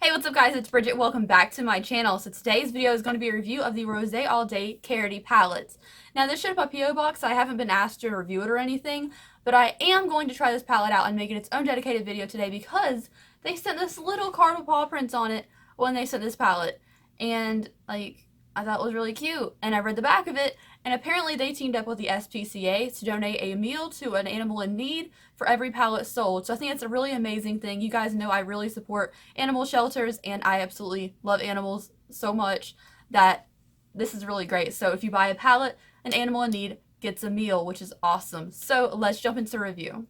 Hey, what's up guys, it's Bridget. Welcome back to my channel. So today's video is going to be a review of the Rosé All Day Karity palettes. Now this showed up on P.O. Box, so I haven't been asked to review it or anything, but I am going to try this palette out and make it its own dedicated video today because they sent this little card with paw prints on it when they sent this palette. And I thought it was really cute, and I read the back of it, and apparently they teamed up with the SPCA to donate a meal to an animal in need for every pallet sold. So I think it's a really amazing thing. You guys know I really support animal shelters, and I absolutely love animals so much that this is really great. So if you buy a pallet, an animal in need gets a meal, which is awesome. So let's jump into review.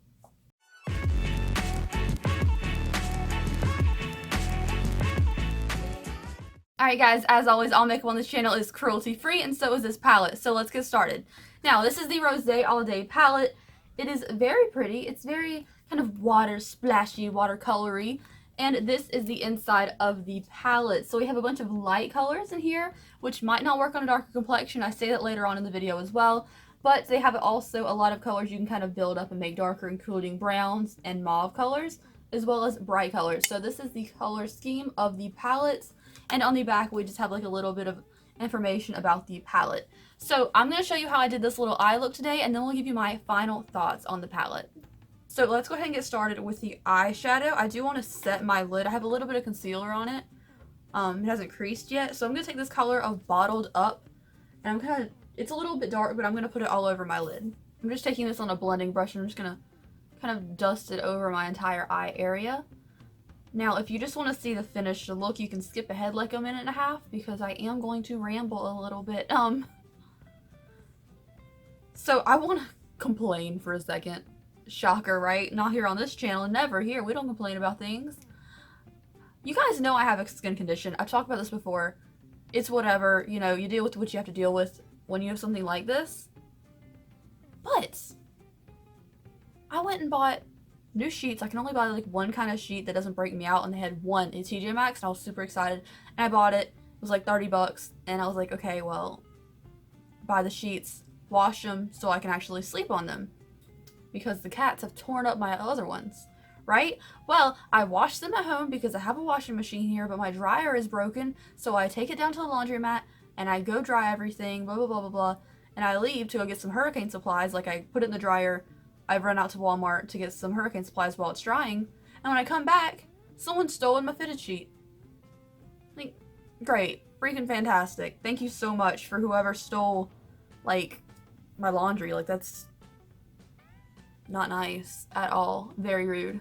Alright guys, as always, all makeup on this channel is cruelty-free, and so is this palette. So let's get started. Now, this is the Rosé All Day palette. It is very pretty. It's very kind of water splashy, watercolory. And this is the inside of the palette. So we have a bunch of light colors in here, which might not work on a darker complexion. I say that later on in the video as well. But they have also a lot of colors you can kind of build up and make darker, including browns and mauve colors, as well as bright colors. So this is the color scheme of the palettes. And on the back, we just have like a little bit of information about the palette. So I'm going to show you how I did this little eye look today, and then we'll give you my final thoughts on the palette. So let's go ahead and get started with the eyeshadow. I do want to set my lid. I have a little bit of concealer on it. It hasn't creased yet. So I'm going to take this color of Bottled Up, and it's a little bit dark, but I'm going to put it all over my lid. I'm just taking this on a blending brush, and I'm just going to kind of dust it over my entire eye area. Now, if you just want to see the finished look, you can skip ahead like a minute and a half because I am going to ramble a little bit. So I want to complain for a second. Shocker, right? Not here on this channel, never here. We don't complain about things. You guys know I have a skin condition. I've talked about this before. It's whatever, you know, you deal with what you have to deal with when you have something like this. But I went and bought new sheets. I can only buy like one kind of sheet that doesn't break me out, and they had one in TJ Maxx, and I was super excited, and I bought it. It was like 30 bucks, and I was like, okay, well, buy the sheets, wash them so I can actually sleep on them because the cats have torn up my other ones, right? Well, I wash them at home because I have a washing machine here, but my dryer is broken, so I take it down to the laundromat and I go dry everything, blah blah blah blah blah, and I leave to go get some hurricane supplies. Like, I put it in the dryer, I've run out to Walmart to get some hurricane supplies while it's drying, and when I come back, someone's stolen my fitted sheet. Like, great. Freaking fantastic. Thank you so much for whoever stole, like, my laundry. Like, that's not nice at all. Very rude.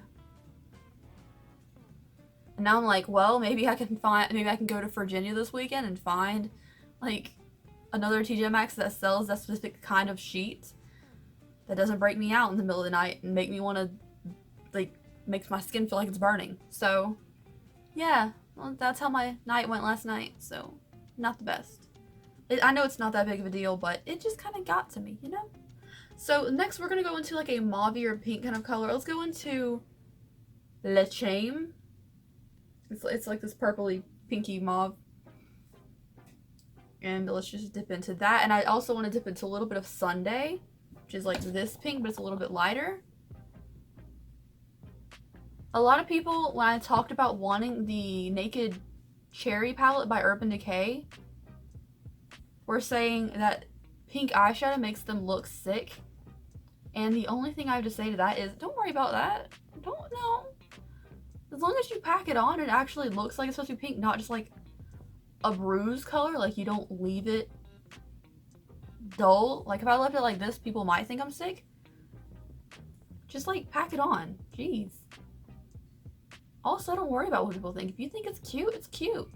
And now I'm like, well, maybe I can go to Virginia this weekend and find, like, another TJ Maxx that sells that specific kind of sheet that doesn't break me out in the middle of the night and make me want to, like, makes my skin feel like it's burning. So, yeah, well, that's how my night went last night, so not the best. I know it's not that big of a deal, but it just kind of got to me, you know? So next we're going to go into like a mauve or pink kind of color. Let's go into Le Chame. It's like this purpley, pinky mauve. And let's just dip into that. And I also want to dip into a little bit of Sunday, which is like this pink, but it's a little bit lighter. A lot of people, when I talked about wanting the Naked Cherry palette by Urban Decay, were saying that pink eyeshadow makes them look sick. And the only thing I have to say to that is, don't worry about that. Don't know. As long as you pack it on, it actually looks like it's supposed to be pink, not just like a bruise color. Like, you don't leave it dull. Like, if I left it like this, people might think I'm sick. Just like pack it on. Jeez. Also, don't worry about what people think. If you think it's cute, it's cute.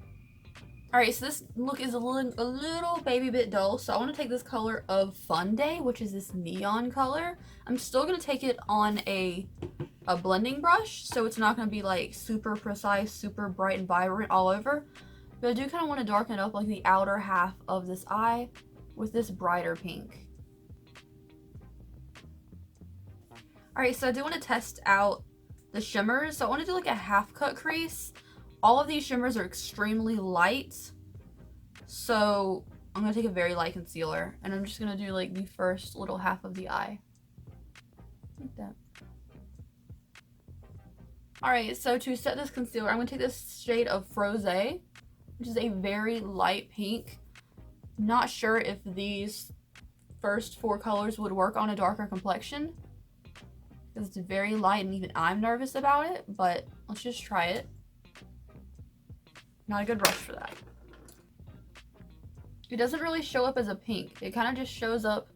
Alright, so this look is a little baby bit dull, so I want to take this color of Fun Day, which is this neon color. I'm still going to take it on a blending brush, so it's not going to be like super precise, super bright and vibrant all over. But I do kind of want to darken up like the outer half of this eye with this brighter pink. Alright, so I do want to test out the shimmers. So I want to do like a half cut crease. All of these shimmers are extremely light. So I'm going to take a very light concealer, and I'm just going to do like the first little half of the eye. Like that. Alright, so to set this concealer, I'm going to take this shade of Rosé, which is a very light pink. Not sure if these first 4 colors would work on a darker complexion, because it's very light and even I'm nervous about it, but let's just try it. Not a good brush for that. It doesn't really show up as a pink. It kind of just shows up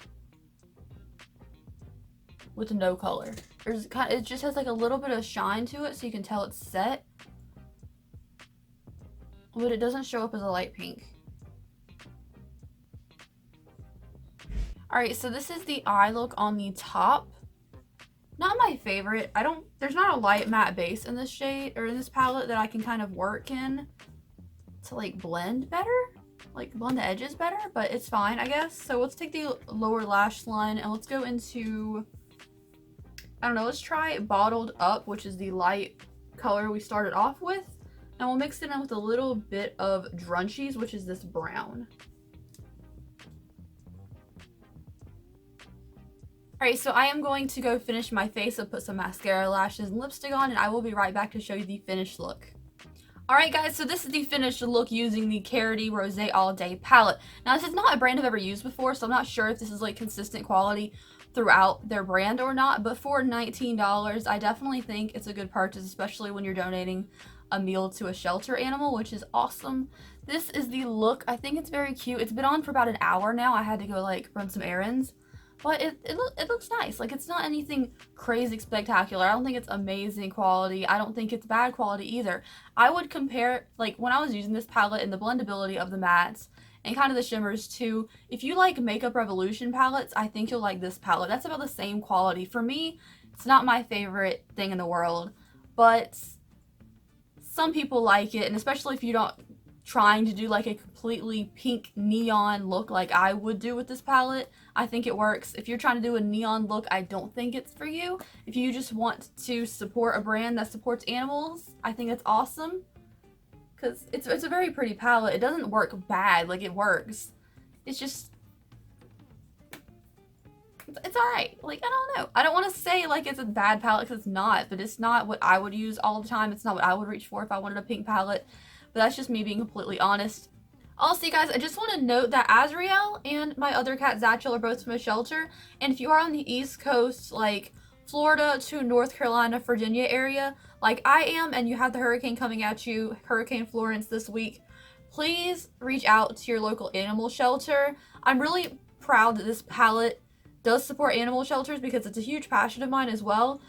with no color. It just has like a little bit of shine to it, so you can tell it's set. But it doesn't show up as a light pink. Alright, so this is the eye look on the top. Not my favorite. There's not a light matte base in this shade, or in this palette, that I can kind of work in to like blend better. Like blend the edges better, but it's fine, I guess. So let's take the lower lash line and let's go into, I don't know, let's try Bottled Up, which is the light color we started off with. And we'll mix it in with a little bit of Drunchies, which is this brown. Alright, so I am going to go finish my face and put some mascara, lashes, and lipstick on, and I will be right back to show you the finished look. Alright guys, so this is the finished look using the Karity Rosé All Day palette. Now this is not a brand I've ever used before, so I'm not sure if this is like consistent quality throughout their brand or not, but for $19, I definitely think it's a good purchase, especially when you're donating a meal to a shelter animal, which is awesome. This is the look. I think it's very cute. It's been on for about an hour now. I had to go like run some errands. But it looks nice. Like, it's not anything crazy spectacular. I don't think it's amazing quality. I don't think it's bad quality either. I would compare, like, when I was using this palette and the blendability of the mattes and kind of the shimmers too, if you like Makeup Revolution palettes, I think you'll like this palette. That's about the same quality. For me, it's not my favorite thing in the world, but some people like it, and especially if you don't trying to do like a completely pink neon look like I would do with this palette, I think it works. If you're trying to do a neon look, I don't think it's for you. If you just want to support a brand that supports animals, I think it's awesome, because it's a very pretty palette. It doesn't work bad, like, it works. It's just, it's alright. Like, I don't know. I don't want to say like it's a bad palette, because it's not, but it's not what I would use all the time. It's not what I would reach for if I wanted a pink palette. But that's just me being completely honest. Also, you guys, I just want to note that Azriel and my other cat, Zatchel, are both from a shelter. And if you are on the East Coast, like Florida to North Carolina, Virginia area, like I am, and you have the hurricane coming at you, Hurricane Florence this week, please reach out to your local animal shelter. I'm really proud that this palette does support animal shelters, because it's a huge passion of mine as well.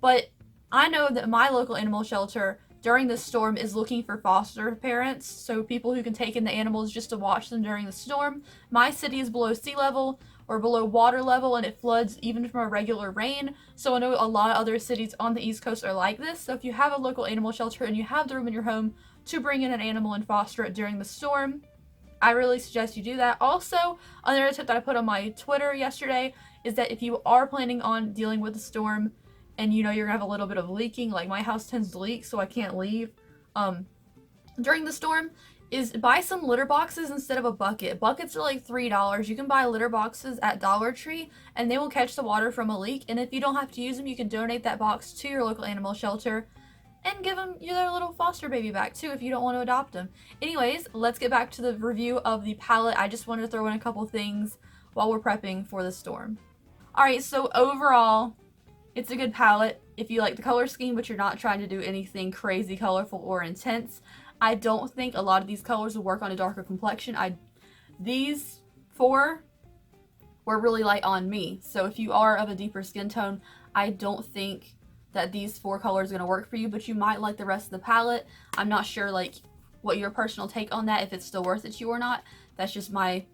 But I know that my local animal shelter during this storm is looking for foster parents, so people who can take in the animals just to watch them during the storm. My city is below sea level or below water level, and it floods even from a regular rain, so I know a lot of other cities on the East Coast are like this. So if you have a local animal shelter and you have the room in your home to bring in an animal and foster it during the storm, I really suggest you do that. Also, another tip that I put on my Twitter yesterday is that if you are planning on dealing with the storm, and you know you're gonna have a little bit of leaking, like my house tends to leak, so I can't leave during the storm, is buy some litter boxes instead of a bucket. Buckets are like $3. You can buy litter boxes at Dollar Tree, and they will catch the water from a leak. And if you don't have to use them, you can donate that box to your local animal shelter and give them their little foster baby back too if you don't want to adopt them. Anyways, let's get back to the review of the palette. I just wanted to throw in a couple things while we're prepping for the storm. Alright, so overall, it's a good palette if you like the color scheme, but you're not trying to do anything crazy colorful or intense. I don't think a lot of these colors will work on a darker complexion. These 4 were really light on me. So if you are of a deeper skin tone, I don't think that these 4 colors are going to work for you, but you might like the rest of the palette. I'm not sure like what your personal take on that, if it's still worth it to you or not. That's just my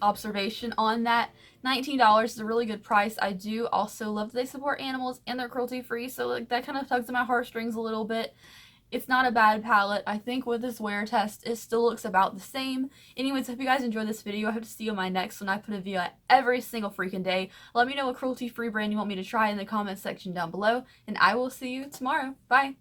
observation on that. $19 is a really good price. I do also love that they support animals and they're cruelty free, so like that kind of tugs at my heartstrings a little bit. It's not a bad palette. I think with this wear test, it still looks about the same. Anyways, if you guys enjoyed this video, I hope to see you on my next one. I put a video out every single freaking day. Let me know what cruelty free brand you want me to try in the comment section down below, and I will see you tomorrow. Bye!